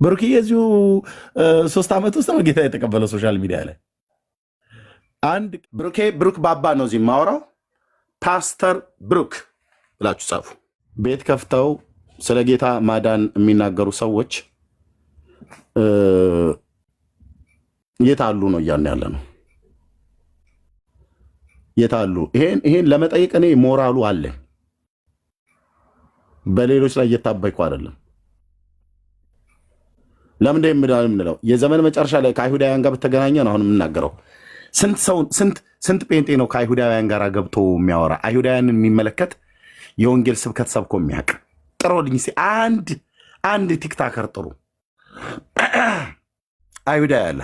ብሩክ የዚሁ 3 ዓመት ውስጥ ነው ጌታ የተቀበለው ሶሻል ሚዲያ ላይ አንድ ብሩክ ባባ ነው እዚህ የማወራው ፓስተር ብሩክ ብላችሁ ጻፉ። ቤት ከፍተው ስለ ጌታ ማዳን የሚናገሩ ሰዎች የታሉ ነው እያልን ያለ ነው። የታሉ? ይሄን ለመጠየቅ እኔ ሞራሉ አለ። በሌሎች ላይ እየታበይኩ አይደለም። ለምን የምንለው የዘመን መጨረሻ ላይ ከአይሁዳውያን ጋር በተገናኘ ነው አሁን የምናገረው። ስንት ጴንጤ ነው ከአይሁዳውያን ጋር ገብቶ የሚያወራ አይሁዳውያንን የሚመለከት የወንጌል ስብከት ሰብኮ የሚያውቅ? ጥሩልኝ እስኪ አንድ ቲክታከር ጥሩ አይሁዳውያን ያለ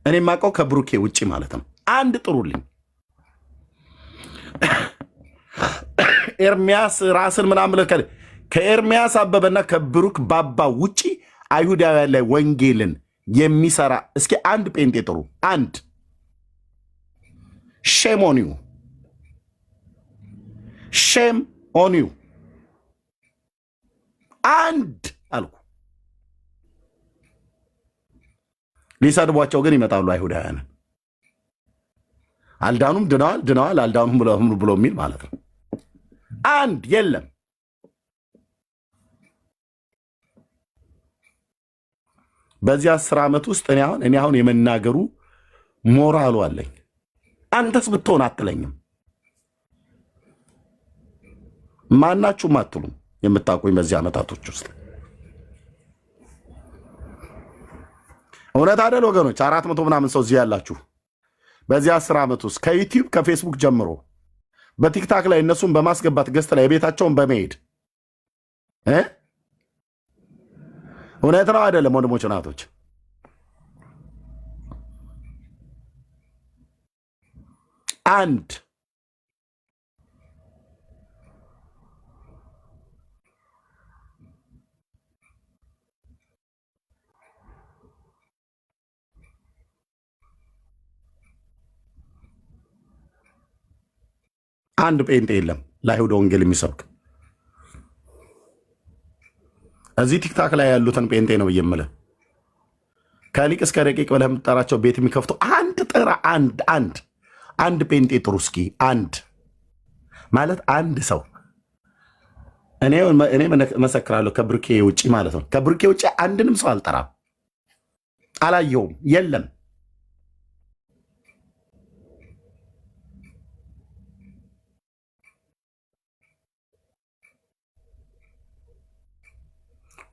እኔ የማውቀው ከብሩኬ ውጪ ማለት ነው። አንድ ጥሩልኝ። ኤርሚያስ ራስን ምናምን ከኤርሚያስ አበበና ከብሩክ ባባ ውጪ አይሁዳውያን ላይ ወንጌልን የሚሰራ እስኪ አንድ ጴንጤ ጥሩ። አንድ ሼም ኦን ዩ፣ ሼም ኦን ዩ። አንድ አልኩ። ሊሰድቧቸው ግን ይመጣሉ አይሁዳውያንን። አልዳኑም፣ ድነዋል፣ አልዳኑም ብሎ የሚል ማለት ነው። አንድ የለም። በዚህ 10 ዓመት ውስጥ እኔ አሁን የመናገሩ ሞራሉ አለኝ። አንተስ ብትሆን አትለኝም። ማናችሁም አትሉም። የምታውቁኝ በዚህ ዓመታቶች ውስጥ እውነት አይደል ወገኖች? 400 ምናምን ሰው እዚህ ያላችሁ በዚህ 10 ዓመት ውስጥ ከዩቲዩብ ከፌስቡክ ጀምሮ በቲክታክ ላይ እነሱን በማስገባት ገስት ላይ የቤታቸውን በመሄድ እውነት ነው አይደለም? ወንድሞች እናቶች፣ አንድ ጴንጤ የለም ለአይሁድ ወንጌል የሚሰብክ። እዚህ ቲክታክ ላይ ያሉትን ጴንጤ ነው ብዬ የምልህ ከሊቅ እስከ ደቂቅ ብለህ የምትጠራቸው ቤት የሚከፍቱ አንድ ጥራ። አንድ ጴንጤ ጥሩ እስኪ። አንድ ማለት አንድ ሰው እኔ መሰክራለሁ ከብሩኬ ውጭ ማለት ነው። ከብሩኬ ውጭ አንድንም ሰው አልጠራም፣ አላየውም፣ የለም።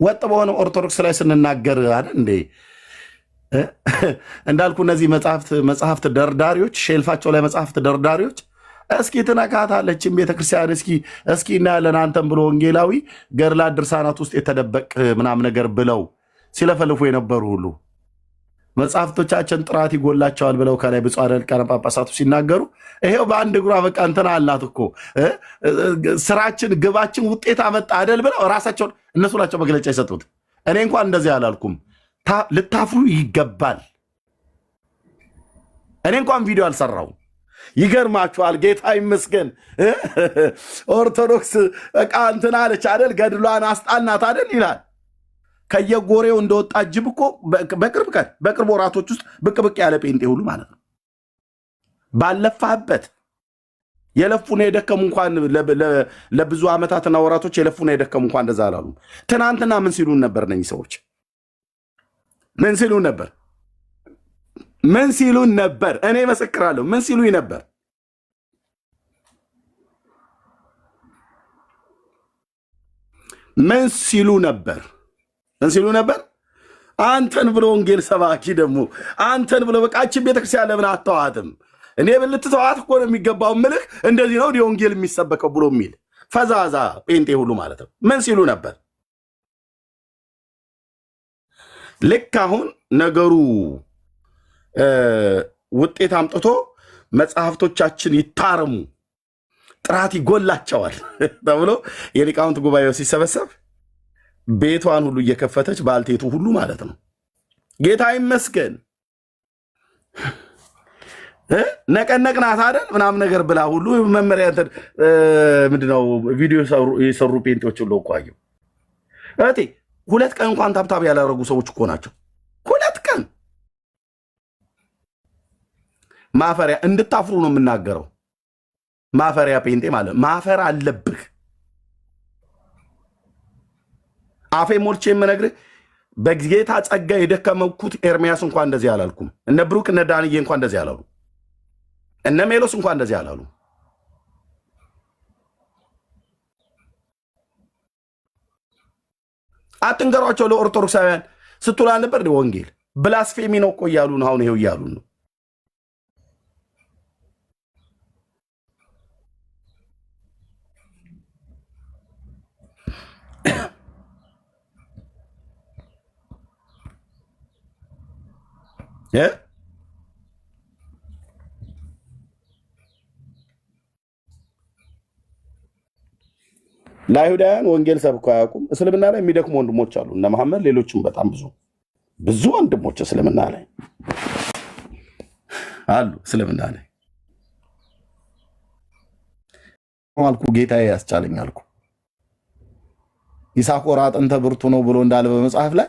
ወጥ በሆነ ኦርቶዶክስ ላይ ስንናገር አይደል እንዴ እንዳልኩ እነዚህ መጽሐፍት ደርዳሪዎች፣ ሼልፋቸው ላይ መጽሐፍት ደርዳሪዎች እስኪ ትነካታለችን ቤተክርስቲያን እስኪ እናያለን አንተም ብሎ ወንጌላዊ ገድላት ድርሳናት ውስጥ የተደበቅ ምናምን ነገር ብለው ሲለፈልፉ የነበሩ ሁሉ መጽሐፍቶቻችን ጥራት ይጎላቸዋል ብለው ከላይ ብፁዓን ሊቃነ ጳጳሳቱ ሲናገሩ ይሄው በአንድ እግሯ በቃ እንትን አላት እኮ ስራችን፣ ግባችን ውጤት አመጣ አይደል ብለው ራሳቸውን እነሱ ናቸው መግለጫ የሰጡት። እኔ እንኳን እንደዚህ አላልኩም። ልታፍሩ ይገባል። እኔ እንኳን ቪዲዮ አልሰራው። ይገርማችኋል። ጌታ ይመስገን። ኦርቶዶክስ በቃ እንትን አለች አይደል ገድሏን አስጣናት አይደል ይላል። ከየጎሬው እንደወጣ ጅብ እኮ በቅርብ ወራቶች ውስጥ ብቅ ያለ ጴንጤ ሁሉ ማለት ነው። ባለፋበት የለፉና የደከሙ እንኳን ለብዙ ዓመታትና ወራቶች የለፉና የደከሙ እንኳን እንደዛ አላሉ። ትናንትና ምን ሲሉን ነበር? እነዚህ ሰዎች ምን ሲሉን ነበር? ምን ሲሉን ነበር? እኔ መሰክራለሁ። ምን ሲሉኝ ነበር? ምን ሲሉ ነበር? ምን ሲሉ ነበር? አንተን ብሎ ወንጌል ሰባኪ ደግሞ አንተን ብሎ በቃችን ቤተክርስቲያን ለምን አተዋትም? እኔ ልትተዋት እኮ ነው የሚገባው ምልህ እንደዚህ ነው ወንጌል የሚሰበከው ብሎ የሚል ፈዛዛ ጴንጤ ሁሉ ማለት ነው። ምን ሲሉ ነበር? ልክ አሁን ነገሩ ውጤት አምጥቶ መጽሐፍቶቻችን ይታረሙ ጥራት ይጎላቸዋል ተብሎ የሊቃውንት ጉባኤው ሲሰበሰብ ቤቷን ሁሉ እየከፈተች ባልቴቱ ሁሉ ማለት ነው ጌታ ይመስገን ነቀነቅናት አይደል ምናምን ነገር ብላ ሁሉ መመሪያ ምንድነው ቪዲዮ የሰሩ ጴንጤዎች ሁሉ እኮ አየሁ። እህቴ 2 ቀን እንኳን ታብታብ ያላረጉ ሰዎች እኮ ናቸው። 2 ቀን ማፈሪያ እንድታፍሩ ነው የምናገረው። ማፈሪያ ጴንጤ ማለት ማፈር አለብህ። አፌ ሞልቼ የምነግርህ በጌታ ጸጋ የደከመኩት ኤርሚያስ እንኳን እንደዚህ አላልኩም። እነ ብሩክ እነ ዳንዬ እንኳን እንደዚህ አላሉ። እነ ሜሎስ እንኳን እንደዚህ አላሉ። አትንገሯቸው ለኦርቶዶክሳውያን ስትሉ አልነበር? ወንጌል ብላስፌሚ ነው እኮ እያሉ ነው። አሁን ይሄው እያሉ ነው። ለአይሁዳውያን ወንጌል ሰብከው አያውቁም። እስልምና ላይ የሚደክሙ ወንድሞች አሉ፣ እነ መሐመድ፣ ሌሎችም በጣም ብዙ ወንድሞች እስልምና ላይ አሉ። እስልምና ላይ አልኩ ጌታዬ ያስቻለኝ አልኩ። ይሳኮር አጥንተ ብርቱ ነው ብሎ እንዳለ በመጽሐፍ ላይ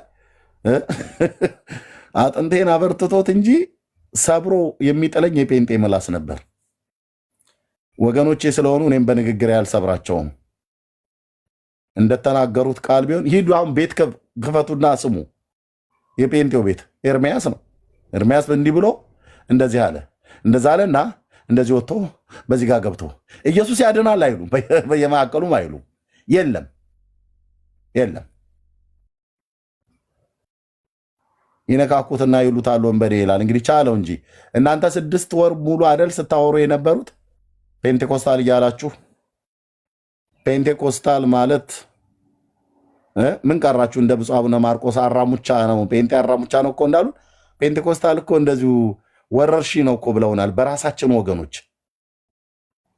አጥንቴን አበርትቶት እንጂ ሰብሮ የሚጥለኝ የጴንጤ ምላስ ነበር። ወገኖቼ ስለሆኑ እኔም በንግግር ያልሰብራቸውም። እንደተናገሩት ቃል ቢሆን ሂዱ አሁን ቤት ክፈቱና ስሙ። የጴንጤው ቤት ኤርሚያስ ነው። ኤርሚያስ እንዲህ ብሎ እንደዚህ አለ፣ እንደዛ አለና እንደዚህ ወጥቶ በዚህ ጋር ገብቶ ኢየሱስ ያድናል አይሉም፣ በየማዕከሉም አይሉም። የለም ይነካኩትና ይሉታል ወንበዴ ይላል። እንግዲህ ቻለው እንጂ እናንተ 6 ወር ሙሉ አደል ስታወሩ የነበሩት ፔንቴኮስታል እያላችሁ። ፔንቴኮስታል ማለት ምን ቀራችሁ? እንደ ብፁዕ አቡነ ማርቆስ አራሙቻ ነው፣ ፔንቴ አራሙቻ ነው እኮ እንዳሉ ፔንቴኮስታል እኮ እንደዚሁ ወረርሺ ነው እኮ ብለውናል። በራሳችን ወገኖች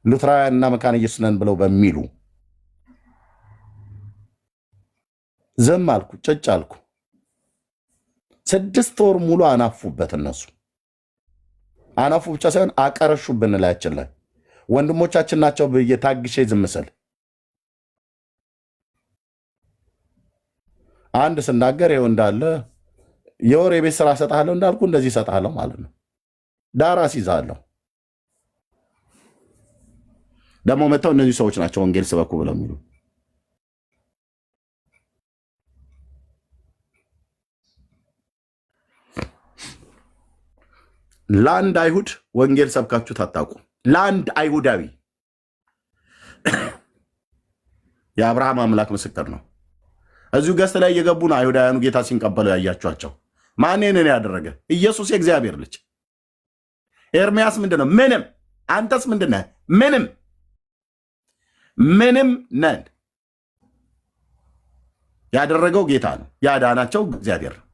ሉትራውያን እና መካነ ኢየሱስ ነን ብለው በሚሉ ዝም አልኩ፣ ጭጭ አልኩ። 6 ወር ሙሉ አናፉበት። እነሱ አናፉ ብቻ ሳይሆን አቀረሹብን ላያችን ላይ። ወንድሞቻችን ናቸው ብዬ ታግሼ ዝም ስል አንድ ስናገር ይኸው እንዳለ የወር የቤት ስራ እሰጥሃለሁ እንዳልኩ እንደዚህ እሰጥሃለሁ ማለት ነው። ዳራ ሲይዛለሁ። ደግሞ መጥተው እነዚህ ሰዎች ናቸው ወንጌል ስበኩ ብለው የሚሉ። ለአንድ አይሁድ ወንጌል ሰብካችሁት አታውቁም። ለአንድ አይሁዳዊ የአብርሃም አምላክ ምስክር ነው። እዚሁ ገስት ላይ እየገቡ ነው አይሁዳውያኑ ጌታ ሲንቀበሉ ያያችኋቸው። ማንን ያደረገ? ኢየሱስ የእግዚአብሔር ልጅ። ኤርሚያስ ምንድን ነው? ምንም። አንተስ ምንድን ነህ? ምንም ነን። ያደረገው ጌታ ነው፣ ያዳናቸው እግዚአብሔር ነው።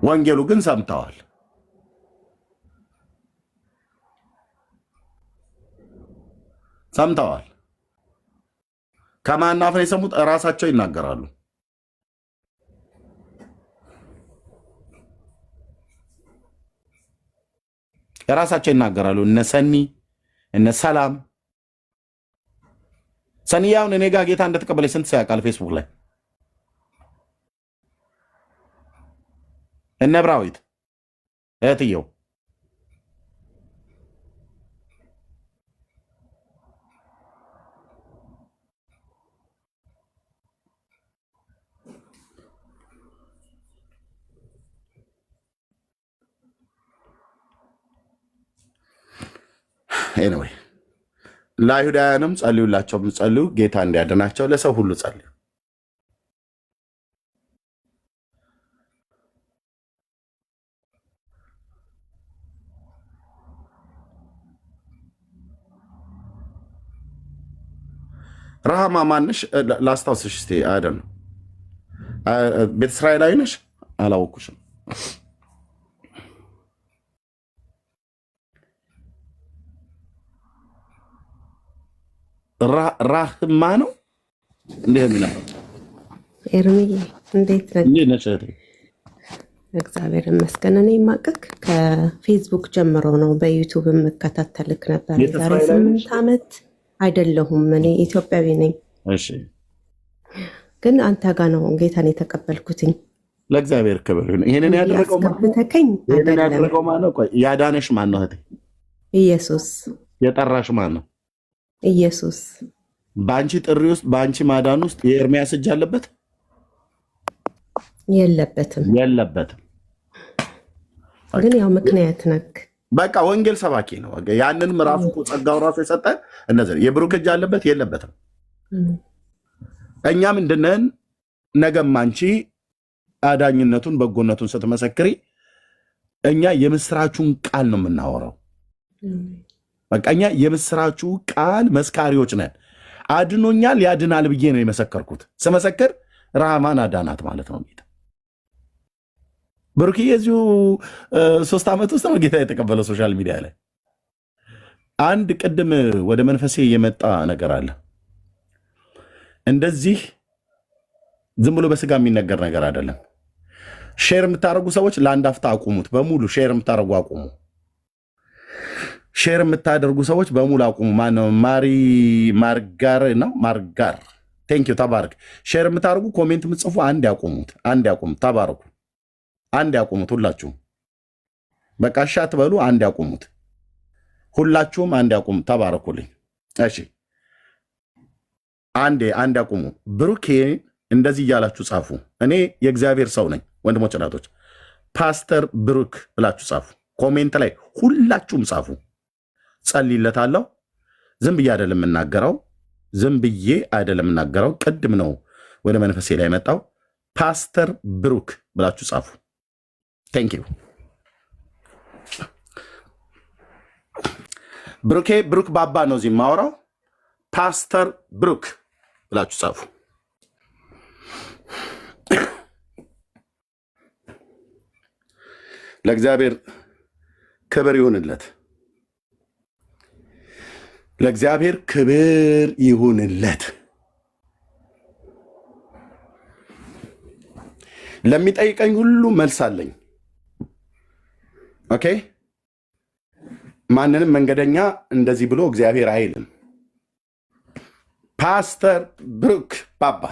ወንጌሉ ግን ሰምተዋል። ከማን አፍ ነው የሰሙት? እራሳቸው ይናገራሉ። የራሳቸው ይናገራሉ። እነ ሰኒ እነ ሰላም ሰኒያውን እኔ ጋር ጌታ እንደተቀበለች ስንት ሰው ያውቃል? ፌስቡክ ላይ እነ ብራዊት እህትየው ኤኒዌይ ለአይሁዳውያንም ጸልዩላቸው፣ ጸልዩ ጌታ እንዲያድናቸው። ለሰው ሁሉ ጸልዩ። ረሃማ ማንሽ? ላስታውስሽ እስቲ። አይደል ቤተ እስራኤላዊ ነሽ? አላወኩሽም። ራህማ ነው እንዴ የሚለው? ኤርሚዬ እንዴት ነሽ? እግዚአብሔር ይመስገን። እኔ ማቀቅ ከፌስቡክ ጀምሮ ነው በዩቲዩብ የምከታተልክ ነበር። የዛሬ 8 ዓመት አይደለሁም። እኔ ኢትዮጵያዊ ነኝ። እሺ ግን አንተ ጋር ነው ጌታን የተቀበልኩትኝ። ለእግዚአብሔር ክብር ይሁን። ይሄንን ያደረገው ያስገብተከኝ አይደለም። ማን ነው? ቆይ ያዳነሽ ማን ነው? እህቴ ኢየሱስ። የጠራሽ ማን ነው? ኢየሱስ። በአንቺ ጥሪ ውስጥ በአንቺ ማዳን ውስጥ የኤርሚያስ እጅ አለበት? የለበትም። የለበትም። ግን ያው ምክንያት ነክ በቃ ወንጌል ሰባኪ ነው። ያንንም ራሱ እኮ ጸጋው ራሱ የሰጠን እነዚህ የብሩክ እጅ አለበት? የለበትም። እኛ ምንድነን? ነገም አንቺ አዳኝነቱን በጎነቱን ስትመሰክሪ እኛ የምስራቹን ቃል ነው የምናወራው። በቃ እኛ የምስራቹ ቃል መስካሪዎች ነን። አድኖኛል ያድናል ብዬ ነው የመሰከርኩት። ስመሰክር ራህማን አዳናት ማለት ነው። ጌታ ብሩክዬ እዚሁ 3 ዓመት ውስጥ ነው ጌታ የተቀበለው። ሶሻል ሚዲያ ላይ አንድ ቅድም ወደ መንፈሴ የመጣ ነገር አለ። እንደዚህ ዝም ብሎ በስጋ የሚነገር ነገር አይደለም። ሼር የምታደርጉ ሰዎች ለአንድ አፍታ አቁሙት። በሙሉ ሼር የምታደርጉ አቁሙ። ሼር የምታደርጉ ሰዎች በሙሉ አቁሙ። ማነው? ማርጋር ነው። ማርጋር ቴንኪው ተባረክ። ሼር የምታደርጉ ኮሜንት የምትጽፉ አንድ ያቁሙት። አንድ ያቁሙት። ተባረኩ። አንድ ያቁሙት። ሁላችሁም በቃ እሺ አትበሉ። አንድ ያቁሙት። ሁላችሁም አንድ ያቁሙት። ተባረኩልኝ። እሺ አንድ ያቁሙ። ብሩኬ እንደዚህ እያላችሁ ጻፉ። እኔ የእግዚአብሔር ሰው ነኝ። ወንድሞች እናቶች፣ ፓስተር ብሩክ ብላችሁ ጻፉ። ኮሜንት ላይ ሁላችሁም ጻፉ። ጸልይለታለሁ። ዝም ብዬ አይደለም የምናገረው። ዝም ብዬ አይደለም የምናገረው። ቅድም ነው ወደ መንፈሴ ላይ መጣው። ፓስተር ብሩክ ብላችሁ ጻፉ። ቴንክ ዩ ብሩኬ። ብሩክ ባባ ነው እዚህ የማወራው። ፓስተር ብሩክ ብላችሁ ጻፉ። ለእግዚአብሔር ክብር ይሁንለት። ለእግዚአብሔር ክብር ይሁንለት። ለሚጠይቀኝ ሁሉ መልስ አለኝ። ኦኬ። ማንንም መንገደኛ እንደዚህ ብሎ እግዚአብሔር አይልም። ፓስተር ብሩክ ባባ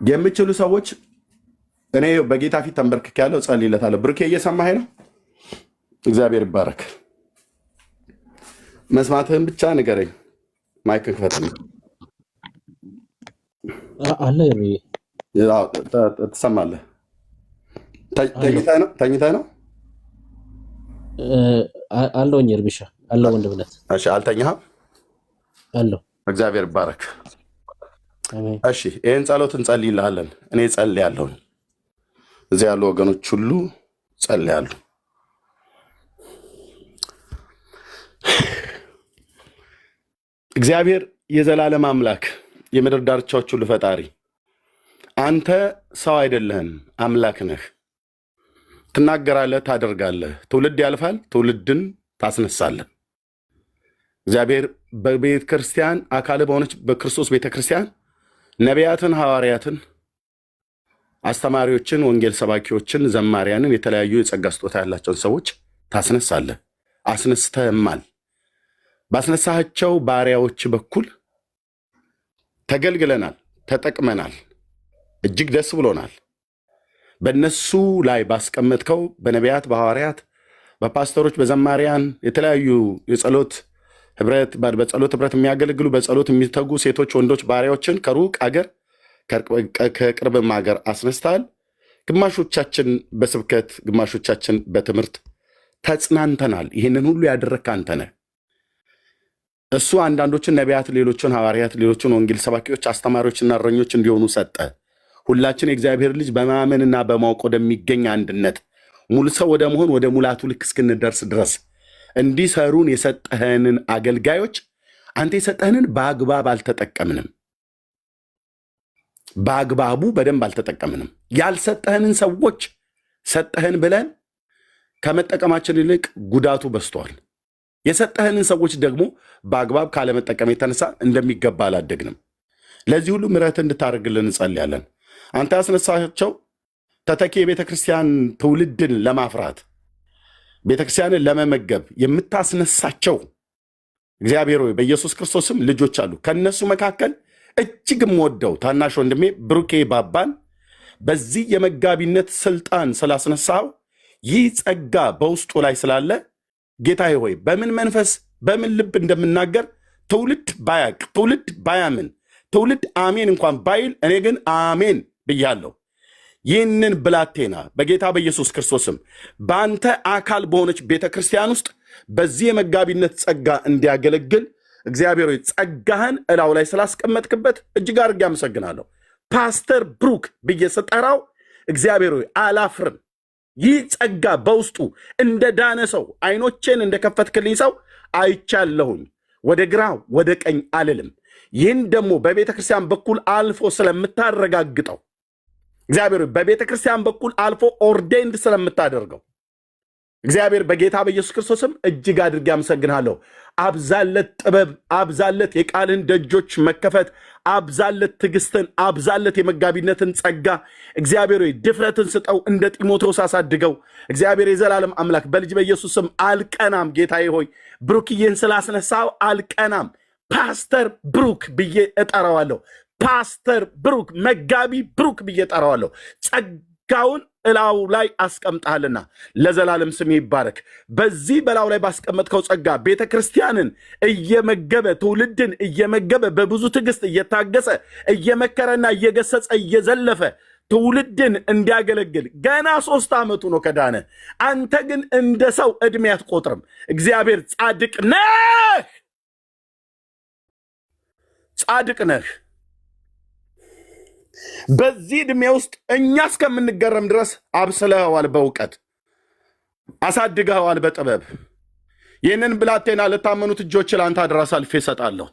የምችሉ ሰዎች እኔ በጌታ ፊት ተንበርክክ ያለው ጸልይለታለሁ። ብሩኬ እየሰማኸኝ ነው? እግዚአብሔር ይባረክ። መስማትህን ብቻ ንገረኝ። ማይክን ክፈትልኝ። አለ ትሰማለህ? ተኝተህ ነው? አለውኝ እርብሻ አለው ወንድምነት። እሺ አልተኛህም? አለው። እግዚአብሔር ይባረክ። እሺ ይህን ጸሎት እንጸልይልሃለን። እኔ ጸልያለሁ። እዚህ ያሉ ወገኖች ሁሉ ጸልያሉ። እግዚአብሔር የዘላለም አምላክ፣ የምድር ዳርቻዎች ሁሉ ፈጣሪ፣ አንተ ሰው አይደለህም፣ አምላክ ነህ። ትናገራለህ፣ ታደርጋለህ። ትውልድ ያልፋል፣ ትውልድን ታስነሳለህ። እግዚአብሔር በቤተ ክርስቲያን አካል በሆነች በክርስቶስ ቤተ ክርስቲያን ነቢያትን፣ ሐዋርያትን፣ አስተማሪዎችን፣ ወንጌል ሰባኪዎችን፣ ዘማሪያንን፣ የተለያዩ የጸጋ ስጦታ ያላቸውን ሰዎች ታስነሳለህ። አስነስተህማል። ባስነሳቸው ባሪያዎች በኩል ተገልግለናል፣ ተጠቅመናል። እጅግ ደስ ብሎናል። በእነሱ ላይ ባስቀመጥከው በነቢያት፣ በሐዋርያት፣ በፓስተሮች፣ በዘማሪያን የተለያዩ የጸሎት ህብረት በጸሎት ህብረት የሚያገለግሉ በጸሎት የሚተጉ ሴቶች፣ ወንዶች ባሪያዎችን ከሩቅ አገር ከቅርብም ሀገር አስነስተሃል። ግማሾቻችን በስብከት ግማሾቻችን በትምህርት ተጽናንተናል። ይህንን ሁሉ ያደረግህ አንተ ነህ። እሱ አንዳንዶችን ነቢያት፣ ሌሎችን ሐዋርያት፣ ሌሎችን ወንጌል ሰባኪዎች፣ አስተማሪዎችና እረኞች እንዲሆኑ ሰጠ። ሁላችን የእግዚአብሔር ልጅ በማመንና በማወቅ ወደሚገኝ አንድነት ሙሉ ሰው ወደ መሆን ወደ ሙላቱ ልክ እስክንደርስ ድረስ እንዲሰሩን የሰጠህንን አገልጋዮች አንተ የሰጠህንን በአግባብ አልተጠቀምንም። በአግባቡ በደንብ አልተጠቀምንም። ያልሰጠህንን ሰዎች ሰጠህን ብለን ከመጠቀማችን ይልቅ ጉዳቱ በዝቷል። የሰጠህንን ሰዎች ደግሞ በአግባብ ካለመጠቀም የተነሳ እንደሚገባ አላደግንም። ለዚህ ሁሉ ምሕረት እንድታደርግልን እንጸልያለን። አንተ ያስነሳቸው ተተኪ የቤተክርስቲያን ትውልድን ለማፍራት ቤተክርስቲያንን ለመመገብ የምታስነሳቸው እግዚአብሔር ሆይ በኢየሱስ ክርስቶስም ልጆች አሉ። ከነሱ መካከል እጅግ የምወደው ታናሽ ወንድሜ ብሩኬ ባባን በዚህ የመጋቢነት ስልጣን ስላስነሳው ይህ ጸጋ በውስጡ ላይ ስላለ ጌታዬ ሆይ በምን መንፈስ በምን ልብ እንደምናገር ትውልድ ባያቅ ትውልድ ባያምን ትውልድ አሜን እንኳን ባይል እኔ ግን አሜን ብያለሁ። ይህንን ብላቴና በጌታ በኢየሱስ ክርስቶስም በአንተ አካል በሆነች ቤተ ክርስቲያን ውስጥ በዚህ የመጋቢነት ጸጋ እንዲያገለግል እግዚአብሔር ሆይ ጸጋህን እላው ላይ ስላስቀመጥክበት እጅግ አድርጌ አመሰግናለሁ። ፓስተር ብሩክ ብዬ ስጠራው እግዚአብሔር ሆይ አላፍርም። ይህ ጸጋ በውስጡ እንደ ዳነ ሰው አይኖቼን እንደከፈትክልኝ ሰው አይቻለሁኝ። ወደ ግራ ወደ ቀኝ አልልም። ይህን ደግሞ በቤተ ክርስቲያን በኩል አልፎ ስለምታረጋግጠው እግዚአብሔር በቤተ ክርስቲያን በኩል አልፎ ኦርዴንድ ስለምታደርገው እግዚአብሔር በጌታ በኢየሱስ ክርስቶስም እጅግ አድርጌ አመሰግናለሁ። አብዛለት ጥበብ፣ አብዛለት የቃልን ደጆች መከፈት፣ አብዛለት ትዕግስትን፣ አብዛለት የመጋቢነትን ጸጋ እግዚአብሔር ሆይ ድፍረትን ስጠው። እንደ ጢሞቴዎስ አሳድገው። እግዚአብሔር የዘላለም አምላክ በልጅ በኢየሱስም አልቀናም። ጌታዬ ሆይ ብሩክዬን ስላስነሳው አልቀናም። ፓስተር ብሩክ ብዬ እጠራዋለሁ። ፓስተር ብሩክ መጋቢ ብሩክ ብዬ እጠራዋለሁ። ጸጋውን እላው ላይ አስቀምጣልና ለዘላለም ስም ይባረክ። በዚህ በላው ላይ ባስቀመጥከው ጸጋ ቤተ ክርስቲያንን እየመገበ ትውልድን እየመገበ በብዙ ትዕግስት እየታገሰ እየመከረና እየገሰጸ እየዘለፈ ትውልድን እንዲያገለግል ገና 3 ዓመቱ ነው ከዳነ። አንተ ግን እንደ ሰው ዕድሜ አትቆጥርም። እግዚአብሔር ጻድቅ ነህ፣ ጻድቅ ነህ። በዚህ ዕድሜ ውስጥ እኛ እስከምንገረም ድረስ አብስለኸዋል፣ በእውቀት አሳድገኸዋል፣ በጥበብ። ይህንን ብላቴና ለታመኑት እጆች ለአንተ አደራ አሳልፌ እሰጣለሁ።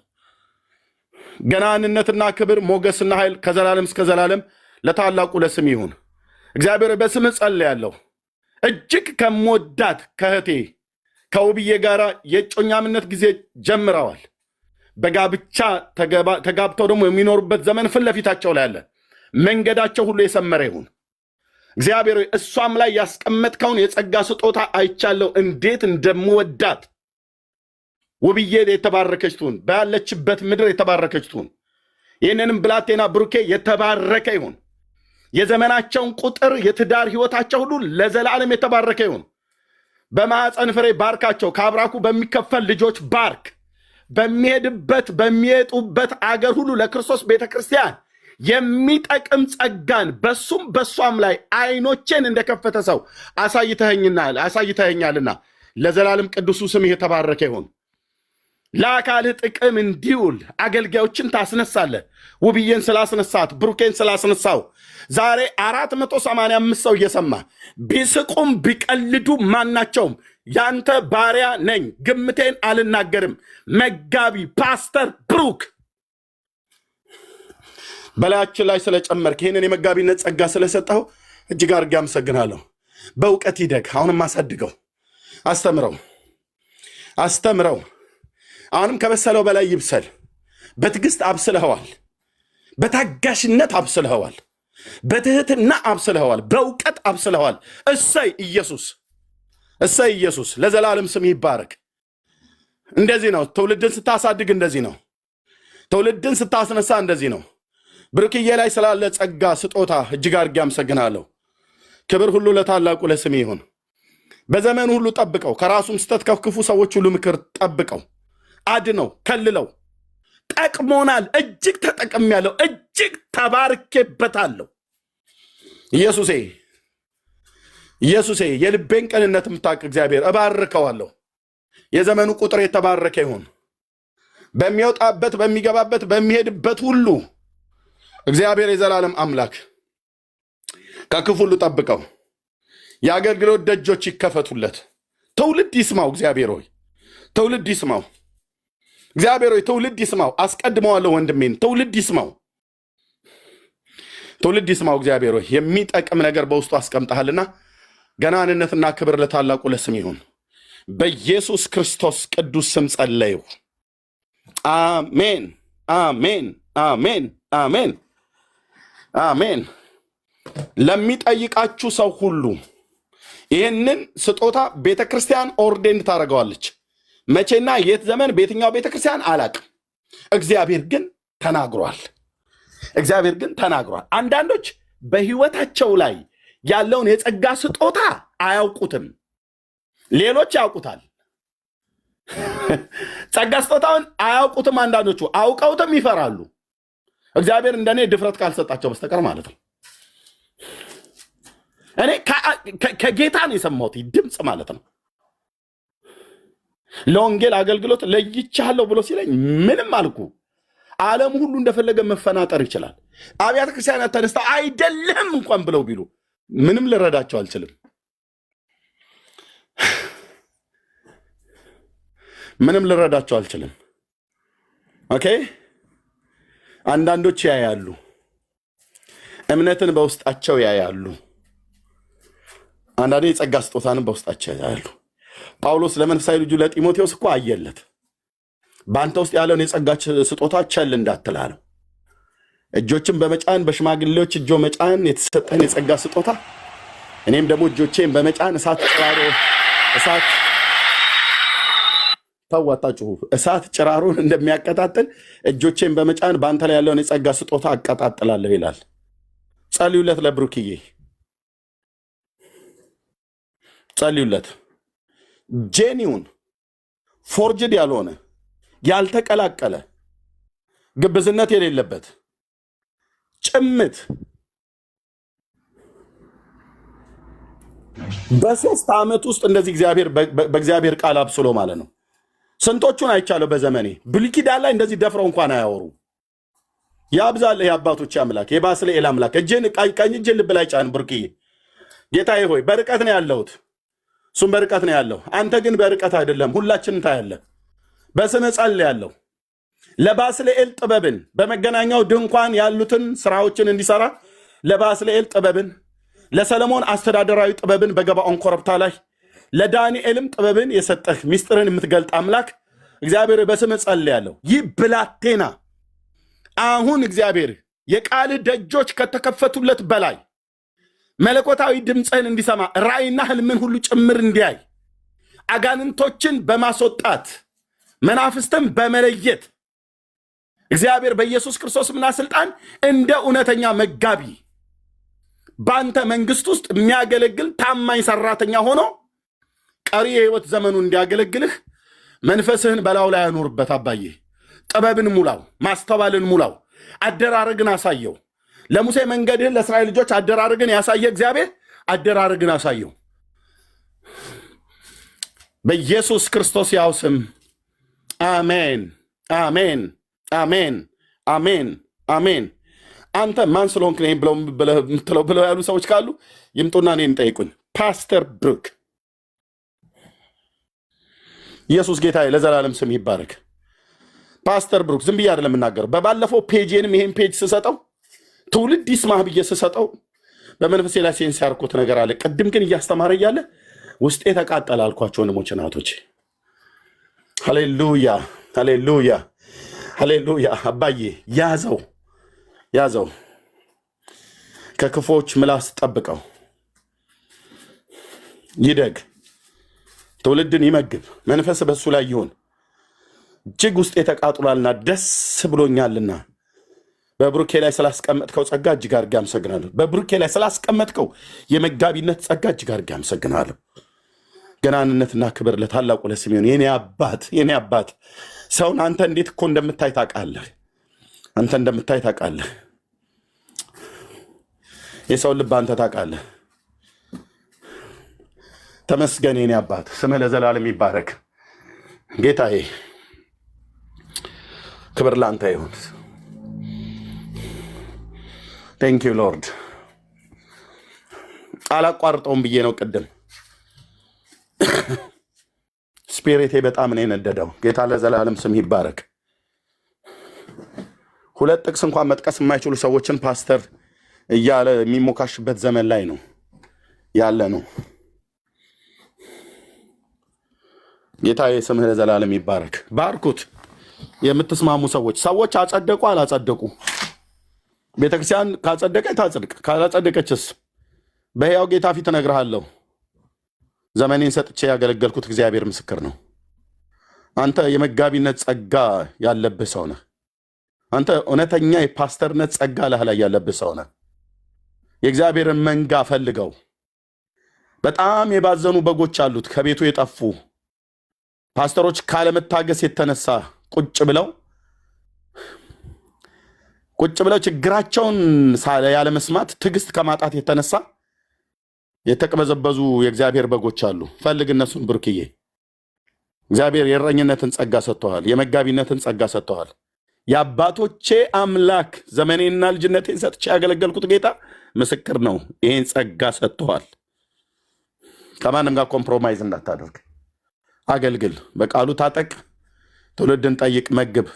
ገናንነትና ክብር ሞገስና ኃይል ከዘላለም እስከ ዘላለም ለታላቁ ለስም ይሁን። እግዚአብሔር በስምህ ጸልያለሁ። እጅግ ከምወዳት ከእህቴ ከውብዬ ጋር የእጮኛምነት ጊዜ ጀምረዋል። በጋብቻ ተጋብተው ደግሞ የሚኖሩበት ዘመን ፊት ለፊታቸው ላይ አለ። መንገዳቸው ሁሉ የሰመረ ይሁን። እግዚአብሔር እሷም ላይ ያስቀመጥከውን የጸጋ ስጦታ አይቻለሁ። እንዴት እንደምወዳት ውብዬ የተባረከች ትሁን፣ ባለችበት ምድር የተባረከች ትሁን። ይህንንም ብላቴና ብሩኬ የተባረከ ይሁን። የዘመናቸውን ቁጥር የትዳር ህይወታቸው ሁሉ ለዘላለም የተባረከ ይሁን። በማዕፀን ፍሬ ባርካቸው። ከአብራኩ በሚከፈል ልጆች ባርክ። በሚሄድበት በሚሄጡበት አገር ሁሉ ለክርስቶስ ቤተ ክርስቲያን የሚጠቅም ጸጋን በሱም በሷም ላይ አይኖቼን እንደከፈተ ሰው አሳይተኸኛልና ለዘላለም ቅዱሱ ስምህ የተባረከ ይሁን። ለአካልህ ጥቅም እንዲውል አገልጋዮችን ታስነሳለህ። ውብዬን ስላስነሳት፣ ብሩኬን ስላስነሳው ዛሬ 485 ሰው እየሰማ ቢስቁም ቢቀልዱ ማናቸውም ያንተ ባሪያ ነኝ፣ ግምቴን አልናገርም። መጋቢ ፓስተር ብሩክ በላያችን ላይ ስለጨመርክ ይህንን የመጋቢነት ጸጋ ስለሰጠው እጅግ አድርጌ አመሰግናለሁ። በእውቀት ይደግ። አሁንም አሳድገው፣ አስተምረው። አሁንም ከበሰለው በላይ ይብሰል። በትዕግስት አብስለኸዋል፣ በታጋሽነት አብስለኸዋል፣ በትህትና አብስለኸዋል፣ በእውቀት አብስለኸዋል። እሰይ ኢየሱስ፣ እሰይ ኢየሱስ። ለዘላለም ስም ይባረክ። እንደዚህ ነው ትውልድን ስታሳድግ፣ እንደዚህ ነው ትውልድን ስታስነሳ፣ እንደዚህ ነው። ብሩክዬ ላይ ስላለ ጸጋ ስጦታ እጅግ አድርጌ አመሰግናለሁ። ክብር ሁሉ ለታላቁ ለስም ይሁን። በዘመኑ ሁሉ ጠብቀው፣ ከራሱም ስተት ከክፉ ሰዎች ሁሉ ምክር ጠብቀው፣ አድነው፣ ከልለው። ጠቅሞናል፣ እጅግ ተጠቅሜያለሁ፣ እጅግ ተባርኬበታለሁ። ኢየሱሴ የልቤን ቅንነት የምታውቅ እግዚአብሔር እባርከዋለሁ። የዘመኑ ቁጥር የተባረከ ይሁን። በሚወጣበት በሚገባበት በሚሄድበት ሁሉ እግዚአብሔር የዘላለም አምላክ ከክፉ ሁሉ ጠብቀው። የአገልግሎት ደጆች ይከፈቱለት። ትውልድ ይስማው። እግዚአብሔር ሆይ ትውልድ ይስማው። እግዚአብሔር ሆይ ትውልድ ይስማው። አስቀድመዋለሁ ወንድሜን። ትውልድ ይስማው። እግዚአብሔር ሆይ የሚጠቅም ነገር በውስጡ አስቀምጠሃልና ገናንነትና ክብር ለታላቁ ለስም ይሁን። በኢየሱስ ክርስቶስ ቅዱስ ስም ጸለዩ። አሜን፣ አሜን፣ አሜን፣ አሜን፣ አሜን። ለሚጠይቃችሁ ሰው ሁሉ ይህንን ስጦታ ቤተክርስቲያን ኦርዴንድ ታደርገዋለች። መቼና የት ዘመን በየትኛው ቤተክርስቲያን አላቅም። እግዚአብሔር ግን ተናግሯል። እግዚአብሔር ግን ተናግሯል። አንዳንዶች በህይወታቸው ላይ ያለውን የጸጋ ስጦታ አያውቁትም፣ ሌሎች ያውቁታል። ጸጋ ስጦታውን አያውቁትም። አንዳንዶቹ አውቀውትም ይፈራሉ። እግዚአብሔር እንደኔ ድፍረት ካልሰጣቸው በስተቀር ማለት ነው። እኔ ከጌታ ነው የሰማሁት ድምፅ ማለት ነው። ለወንጌል አገልግሎት ለይቻለሁ ብሎ ሲለኝ ምንም አልኩ። ዓለም ሁሉ እንደፈለገ መፈናጠር ይችላል። አብያተ ክርስቲያናት ተነስተው አይደለም እንኳን ብለው ቢሉ ምንም ልረዳቸው አልችልም። ምንም ልረዳቸው አልችልም። ኦኬ። አንዳንዶች ያያሉ፣ እምነትን በውስጣቸው ያያሉ። አንዳንዴ የጸጋ ስጦታንም በውስጣቸው ያያሉ። ጳውሎስ ለመንፈሳዊ ልጁ ለጢሞቴዎስ እኮ አየለት። በአንተ ውስጥ ያለውን የጸጋ ስጦታ ቸል እንዳትላለው። እጆችን በመጫን በሽማግሌዎች እጆ መጫን የተሰጠን የጸጋ ስጦታ፣ እኔም ደግሞ እጆቼን በመጫን እሳት ጭራሮን እንደሚያቀጣጥል እጆቼን በመጫን በአንተ ላይ ያለውን የጸጋ ስጦታ አቀጣጥላለሁ ይላል። ጸልዩለት፣ ለብሩክዬ ጸልዩለት። ጄኒውን ፎርጅድ ያልሆነ ያልተቀላቀለ ግብዝነት የሌለበት ጭምት በ3 ዓመት ውስጥ እንደዚህ በእግዚአብሔር ቃል አብስሎ ማለት ነው። ስንቶቹን አይቻለሁ በዘመኔ። ብሉይ ኪዳን ላይ እንደዚህ ደፍረው እንኳን አያወሩ። ያብዛልህ የአባቶች አምላክ የባስልኤል አምላክ። ቀኝ እጅን ልብ ላይ ጫን ብሩክዬ። ጌታዬ ሆይ በርቀት ነው ያለሁት፣ እሱም በርቀት ነው ያለው። አንተ ግን በርቀት አይደለም፣ ሁላችንን ታያለህ። በስምህ ጸልያለሁ ለባስልኤል ጥበብን፣ በመገናኛው ድንኳን ያሉትን ስራዎችን እንዲሰራ ለባስልኤል ጥበብን፣ ለሰለሞን አስተዳደራዊ ጥበብን በገባኦን ኮረብታ ላይ፣ ለዳንኤልም ጥበብን የሰጠህ ሚስጥርን የምትገልጥ አምላክ እግዚአብሔር በስምህ ጸልያለሁ። ይህ ብላቴና አሁን እግዚአብሔር የቃል ደጆች ከተከፈቱለት በላይ መለኮታዊ ድምፅህን እንዲሰማ ራእይና ህልምን ሁሉ ጭምር እንዲያይ አጋንንቶችን በማስወጣት መናፍስትን በመለየት እግዚአብሔር በኢየሱስ ክርስቶስና ስልጣን እንደ እውነተኛ መጋቢ በአንተ መንግስት ውስጥ የሚያገለግል ታማኝ ሰራተኛ ሆኖ ቀሪ የህይወት ዘመኑ እንዲያገለግልህ መንፈስህን በላዩ ላይ ያኑርበት። አባዬ ጥበብን ሙላው፣ ማስተዋልን ሙላው፣ አደራረግን አሳየው። ለሙሴ መንገድህን ለእስራኤል ልጆች አደራረግን ያሳየ እግዚአብሔር አደራረግን አሳየው። በኢየሱስ ክርስቶስ ያው ስም አሜን፣ አሜን፣ አሜን፣ አሜን፣ አሜን። አንተ ማን ስለሆንክ ነው ብለው ያሉ ሰዎች ካሉ ይምጡና እኔን ጠይቁኝ። ፓስተር ብሩክ። ኢየሱስ ጌታዬ ለዘላለም ስም ይባረክ። ፓስተር ብሩክ ዝም ብዬ አይደለም የምናገረው። በባለፈው ፔጅንም ይሄን ፔጅ ስሰጠው ትውልድ ይስማህ ብዬ ስሰጠው በመንፈሴ ላይ ሴንስ ያርኩት ነገር አለ። ቅድም ግን እያስተማረ እያለ ውስጤ ተቃጠለ አልኳቸው ወንድሞች እናቶች። ሃሌሉያ፣ ሃሌሉያ፣ ሃሌሉያ። አባዬ ያዘው፣ ከክፎች ምላስ ጠብቀው፣ ይደግ፣ ትውልድን ይመግብ። መንፈስ በሱ ላይ ይሁን። እጅግ ውስጤ ተቃጥሏልና ደስ ብሎኛልና በብሩኬ ላይ ስላስቀመጥከው ጸጋ እጅግ አድርጌ አመሰግናለሁ። በብሩኬ ላይ ስላስቀመጥከው የመጋቢነት ጸጋ እጅግ አድርጌ አመሰግናለሁ። ገናንነትና ክብር ለታላቁ ለስምዖን የኔ አባት። ሰውን አንተ እንዴት እኮ እንደምታይ ታውቃለህ። የሰውን ልብ አንተ ታውቃለህ። ተመስገን የኔ አባት፣ ስምህ ለዘላለም ይባረክ። ጌታዬ ክብር ለአንተ ይሁን። ቴንክ ዩ ሎርድ። አላቋርጠውም ብዬ ነው ቅድም። ስፒሪቴ በጣም ነው የነደደው። ጌታ ለዘላለም ስም ይባረክ። 2 ጥቅስ እንኳን መጥቀስ የማይችሉ ሰዎችን ፓስተር እያለ የሚሞካሽበት ዘመን ላይ ነው ያለ ነው። ጌታ ስምህ ለዘላለም ይባረክ። ባርኩት። የምትስማሙ ሰዎች አጸደቁ አላጸደቁ ቤተክርስቲያን ካጸደቀች ታጽድቅ፣ ካላጸደቀችስ በሕያው ጌታ ፊት እነግርሃለሁ። ዘመኔን ሰጥቼ ያገለገልኩት እግዚአብሔር ምስክር ነው። አንተ የመጋቢነት ጸጋ ያለብህ ሰው ነህ። አንተ እውነተኛ የፓስተርነት ጸጋ ላይ ያለብህ ሰው ነህ። የእግዚአብሔርን መንጋ ፈልገው። በጣም የባዘኑ በጎች አሉት ከቤቱ የጠፉ ፓስተሮች ካለመታገስ የተነሳ ቁጭ ብለው ችግራቸውን ያለ መስማት ትዕግስት ከማጣት የተነሳ የተቀበዘበዙ የእግዚአብሔር በጎች አሉ። ፈልግ እነሱን ብሩክዬ። እግዚአብሔር የእረኝነትን ጸጋ ሰጥተዋል። የመጋቢነትን ጸጋ ሰጥተዋል። የአባቶቼ አምላክ ዘመኔና ልጅነቴን ሰጥቼ ያገለገልኩት ጌታ ምስክር ነው። ይህን ጸጋ ሰጥተዋል። ከማንም ጋር ኮምፕሮማይዝ እንዳታደርግ። አገልግል፣ በቃሉ ታጠቅ፣ ትውልድን ጠይቅ፣ መግብ።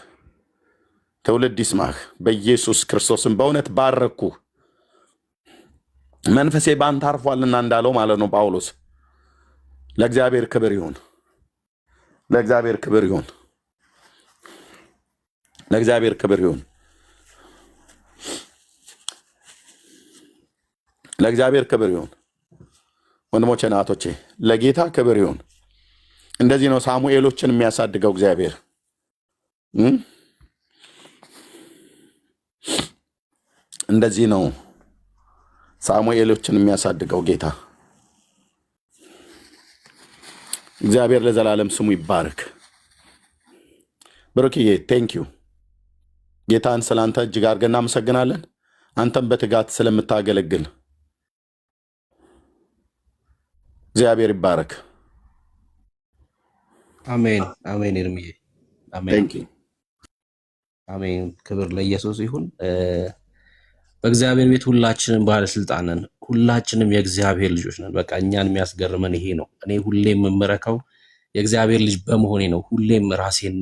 ትውልድ ይስማህ። በኢየሱስ ክርስቶስም በእውነት ባረኩ። መንፈሴ ባንተ አርፏልና እንዳለው ማለት ነው ጳውሎስ። ለእግዚአብሔር ክብር ይሁን፣ ለእግዚአብሔር ክብር ይሁን፣ ለእግዚአብሔር ክብር ይሁን፣ ለእግዚአብሔር ክብር ይሁን። ወንድሞቼ ናቶቼ ለጌታ ክብር ይሁን። እንደዚህ ነው ሳሙኤሎችን የሚያሳድገው እግዚአብሔር። እንደዚህ ነው ሳሙኤሎችን የሚያሳድገው ጌታ። እግዚአብሔር ለዘላለም ስሙ ይባረክ። ብሩክዬ ቴንኪዩ። ጌታን ስላንተ እጅግ አድርገን እናመሰግናለን። አንተም በትጋት ስለምታገለግል እግዚአብሔር ይባረክ። አሜን አሜን። እርምዬ አሜን አሜን። ክብር ለኢየሱስ ይሁን። በእግዚአብሔር ቤት ሁላችንም ባለስልጣን ነን። ሁላችንም የእግዚአብሔር ልጆች ነን። በቃ እኛን የሚያስገርመን ይሄ ነው። እኔ ሁሌም የምመረከው የእግዚአብሔር ልጅ በመሆኔ ነው። ሁሌም ራሴን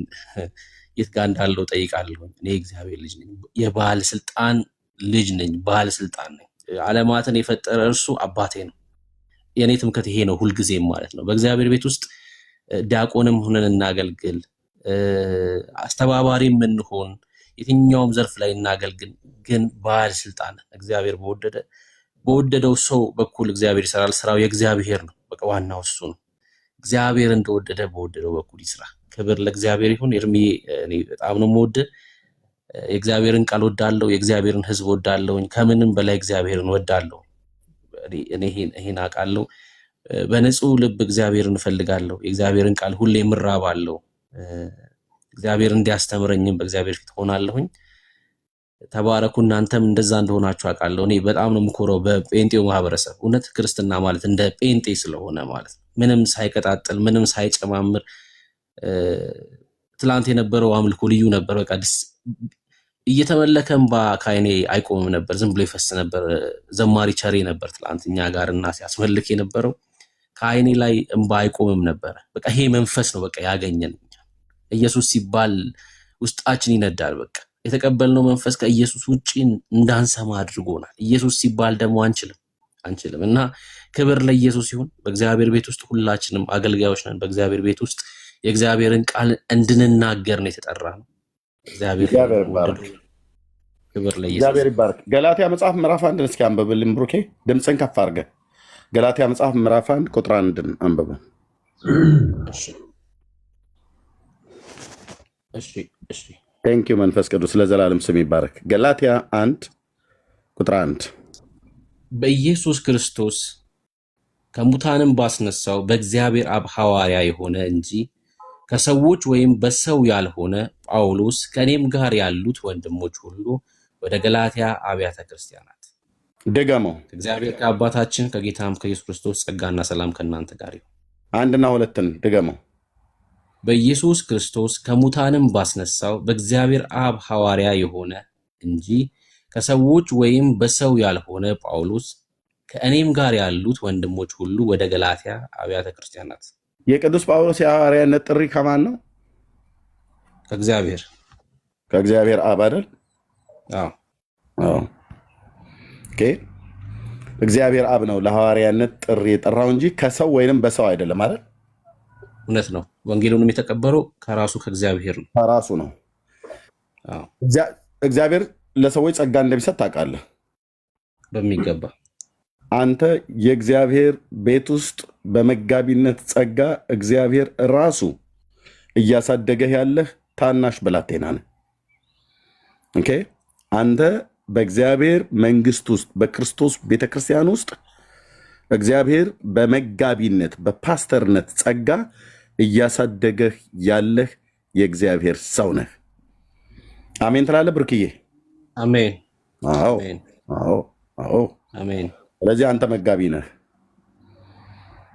የት ጋር እንዳለው ጠይቃለሁ። እኔ የእግዚአብሔር ልጅ ነኝ፣ የባለስልጣን ልጅ ነኝ፣ ባለስልጣን ነኝ። ዓለማትን የፈጠረ እርሱ አባቴ ነው። የኔ ትምክህት ይሄ ነው ሁልጊዜም ማለት ነው። በእግዚአብሔር ቤት ውስጥ ዲያቆንም ሆነን እናገልግል፣ አስተባባሪም እንሆን፣ የትኛውም ዘርፍ ላይ እናገልግል፣ ግን ባለስልጣን እግዚአብሔር በወደደው ሰው በኩል እግዚአብሔር ይሰራል። ስራው የእግዚአብሔር ነው። በቃ ዋናው እሱ ነው። እግዚአብሔር እንደወደደ በወደደው በኩል ይስራ። ክብር ለእግዚአብሔር ይሁን። እርምዬ እኔ በጣም ነው የምወድህ። የእግዚአብሔርን ቃል ወዳለሁ፣ የእግዚአብሔርን ሕዝብ ወዳለሁ። ከምንም በላይ እግዚአብሔርን ወዳለሁ። እኔ ይሄን አውቃለሁ። በንጹህ ልብ እግዚአብሔርን እፈልጋለሁ። የእግዚአብሔርን ቃል ሁሌ እምራባለሁ። እግዚአብሔር እንዲያስተምረኝም በእግዚአብሔር ፊት ሆናለሁኝ። ተባረኩ። እናንተም እንደዛ እንደሆናችሁ አውቃለሁ። እኔ በጣም ነው የምኮረው በጴንጤው ማህበረሰብ። እውነት ክርስትና ማለት እንደ ጴንጤ ስለሆነ ማለት ነው። ምንም ሳይቀጣጥል፣ ምንም ሳይጨማምር። ትላንት የነበረው አምልኮ ልዩ ነበር። በቃ እየተመለከ እንባ ከዓይኔ አይቆምም ነበር፣ ዝም ብሎ ይፈስ ነበር። ዘማሪ ቸሬ ነበር ትላንት እኛ ጋር እና ሲያስመልክ የነበረው። ከዓይኔ ላይ እንባ አይቆምም ነበር። በቃ ይሄ መንፈስ ነው በቃ ያገኘን። ኢየሱስ ሲባል ውስጣችን ይነዳል። በቃ የተቀበልነው መንፈስ ከኢየሱስ ውጪ እንዳንሰማ አድርጎናል። ኢየሱስ ሲባል ደግሞ አንችልም እና ክብር ለኢየሱስ ይሁን። በእግዚአብሔር ቤት ውስጥ ሁላችንም አገልጋዮች ነን። በእግዚአብሔር ቤት ውስጥ የእግዚአብሔርን ቃል እንድንናገር ነው የተጠራ ነው። እግዚአብሔር ይባርክ። ክብር ለኢየሱስ። እግዚአብሔር ይባርክ። ገላትያ መጽሐፍ ምዕራፍ 1 እስኪ አንብብልን ብሩኬ፣ ድምፅን ከፍ አድርገህ። ገላትያ መጽሐፍ ምዕራፍ 1 ቁጥር 1 አንብቡ። እሺ። ቴንኪዩ መንፈስ ቅዱስ ለዘላለም ስም ይባረክ። ገላትያ 1 ቁጥር 1 በኢየሱስ ክርስቶስ ከሙታንም ባስነሳው በእግዚአብሔር አብ ሐዋርያ የሆነ እንጂ ከሰዎች ወይም በሰው ያልሆነ ጳውሎስ ከእኔም ጋር ያሉት ወንድሞች ሁሉ ወደ ገላትያ አብያተ ክርስቲያናት። ደገመው። እግዚአብሔር ከአባታችን ከጌታም ከኢየሱስ ክርስቶስ ጸጋና ሰላም ከእናንተ ጋር ይሁን። 1 እና 2 ደገመው። በኢየሱስ ክርስቶስ ከሙታንም ባስነሳው በእግዚአብሔር አብ ሐዋርያ የሆነ እንጂ ከሰዎች ወይም በሰው ያልሆነ ጳውሎስ ከእኔም ጋር ያሉት ወንድሞች ሁሉ ወደ ገላትያ አብያተ ክርስቲያናት። የቅዱስ ጳውሎስ የሐዋርያነት ጥሪ ከማን ነው? ከእግዚአብሔር አብ አይደል? አዎ። ኦኬ። እግዚአብሔር አብ ነው ለሐዋርያነት ጥሪ የጠራው እንጂ ከሰው ወይንም በሰው አይደለም አይደል? እውነት ነው። ወንጌሉንም የተቀበለው ከራሱ ከእግዚአብሔር ነው። ከራሱ ነው። እግዚአብሔር ለሰዎች ጸጋ እንደሚሰጥ ታውቃለህ በሚገባ። አንተ የእግዚአብሔር ቤት ውስጥ በመጋቢነት ጸጋ እግዚአብሔር ራሱ እያሳደገህ ያለህ ታናሽ ብላቴና ነህ። ኦኬ። አንተ በእግዚአብሔር መንግስት ውስጥ በክርስቶስ ቤተክርስቲያን ውስጥ እግዚአብሔር በመጋቢነት በፓስተርነት ጸጋ እያሳደገህ ያለህ የእግዚአብሔር ሰው ነህ። አሜን ትላለህ ብርክዬ? አሜን። አዎ አሜን። አዎ አዎ። አሜን። ስለዚህ አንተ መጋቢ ነህ፣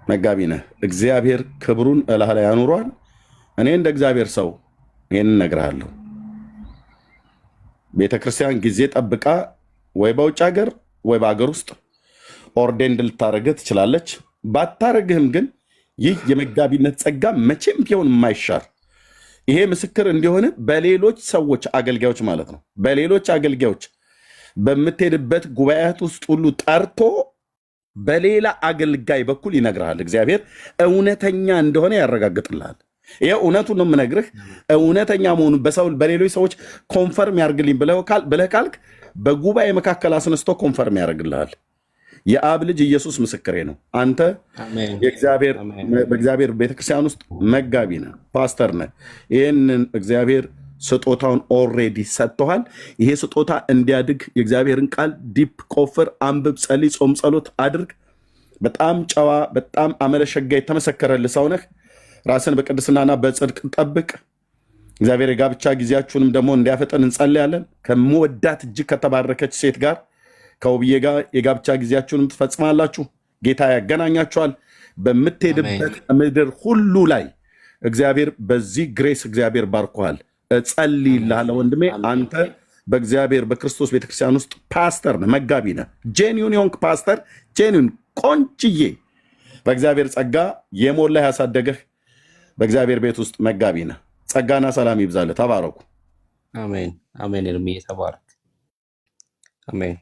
መጋቢ ነህ። እግዚአብሔር ክብሩን እላህ ላይ ያኑሯል። እኔ እንደ እግዚአብሔር ሰው ይህንን እነግርሃለሁ። ቤተክርስቲያን ጊዜ ጠብቃ ወይ በውጭ ሀገር ወይ በሀገር ውስጥ ኦርዴንድ ልታደርግህ ትችላለች። ባታረግህም ግን ይህ የመጋቢነት ጸጋ መቼም ቢሆን የማይሻር ይሄ ምስክር እንዲሆን በሌሎች ሰዎች አገልጋዮች ማለት ነው፣ በሌሎች አገልጋዮች በምትሄድበት ጉባኤያት ውስጥ ሁሉ ጠርቶ በሌላ አገልጋይ በኩል ይነግርሃል። እግዚአብሔር እውነተኛ እንደሆነ ያረጋግጥልሃል። ይሄ እውነቱን ነው የምነግርህ። እውነተኛ መሆኑን በሌሎች ሰዎች ኮንፈርም ያርግልኝ ብለህ ካልክ በጉባኤ መካከል አስነስቶ ኮንፈርም ያደርግልሃል። የአብ ልጅ ኢየሱስ ምስክሬ ነው። አንተ በእግዚአብሔር ቤተክርስቲያን ውስጥ መጋቢ ነህ፣ ፓስተር ነህ። ይህንን እግዚአብሔር ስጦታውን ኦልሬዲ ሰጥቶሃል። ይሄ ስጦታ እንዲያድግ የእግዚአብሔርን ቃል ዲፕ ቆፍር፣ አንብብ፣ ጸልይ፣ ጾም፣ ጸሎት አድርግ። በጣም ጨዋ፣ በጣም አመለሸጋ የተመሰከረልህ ሰው ነህ። ራስን በቅድስናና በጽድቅ ጠብቅ። እግዚአብሔር የጋብቻ ጊዜያችሁንም ደግሞ እንዲያፈጠን እንጸልያለን። ከምወዳት እጅግ ከተባረከች ሴት ጋር ከውብዬ ጋር የጋብቻ ጊዜያችሁንም ትፈጽማላችሁ። ጌታ ያገናኛችኋል። በምትሄድበት ምድር ሁሉ ላይ እግዚአብሔር በዚህ ግሬስ እግዚአብሔር ባርኮሃል። እጸልይልሃለሁ ወንድሜ። አንተ በእግዚአብሔር በክርስቶስ ቤተክርስቲያን ውስጥ ፓስተር ነህ፣ መጋቢ ነህ። ጄኒውን የሆንክ ፓስተር፣ ጄኒውን ቆንጅዬ በእግዚአብሔር ጸጋ የሞላህ ያሳደገህ በእግዚአብሔር ቤት ውስጥ መጋቢ ነህ። ጸጋና ሰላም ይብዛልህ። ተባረኩ። አሜን። አሜን። እርምዬ ተባረክ። አሜን።